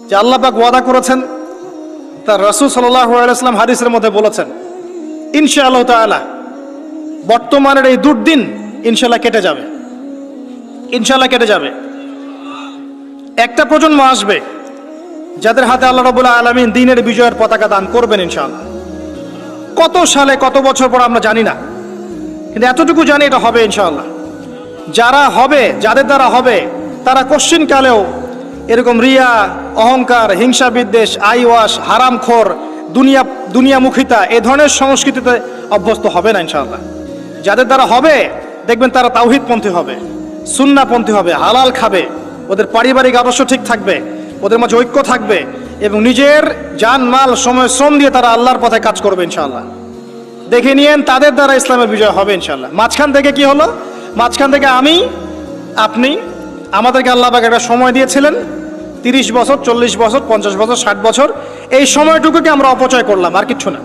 যে আল্লাহ পাক ওয়াদা করেছেন, তার রাসূল সাল্লাল্লাহু আলাইহি ওয়াসাল্লাম হাদিসের মধ্যে বলেছেন, ইনশাআল্লাহ তাআলা বর্তমানের এই দুর্দিন ইনশাআল্লাহ কেটে যাবে, ইনশাআল্লাহ কেটে যাবে। একটা প্রজন্ম আসবে যাদের হাতে আল্লাহ রাব্বুল আলামিন দ্বীনের বিজয়ের পতাকা দান করবেন ইনশাআল্লাহ। কত সালে কত বছর পর আমরা জানি না, কিন্তু এতটুকু জানি এটা হবে ইনশাআল্লাহ। যারা হবে, যাদের দ্বারা হবে, তারা কোশ্চিনকালেও এরকম রিয়া, অহংকার, হিংসা বিদ্বেষ, আইওয়াস, হারামখোর, দুনিয়ামুখিতা এ ধরনের সংস্কৃতিতে অভ্যস্ত হবে না ইনশাআল্লাহ। যাদের দ্বারা হবে দেখবেন তারা তাওহীদপন্থী হবে, সুন্নাহপন্থী হবে, হালাল খাবে, ওদের পারিবারিক আদর্শ ঠিক থাকবে, ওদের মাঝে ঐক্য থাকবে এবং নিজের জান মাল সময় শ্রম দিয়ে তারা আল্লাহর পথে কাজ করবে ইনশাআল্লাহ। দেখে নিয়েন তাদের দ্বারা ইসলামের বিজয় হবে ইনশাআল্লাহ। মাঝখান থেকে কি হলো? মাঝখান থেকে আমি, আপনি, আমাদেরকে আল্লাহ পাক একটা সময় দিয়েছিলেন 30 বছর, 40 বছর, 50 বছর, 60 বছর, এই সময়টুকুকে আমরা অপচয় করলাম, আর কিচ্ছু না।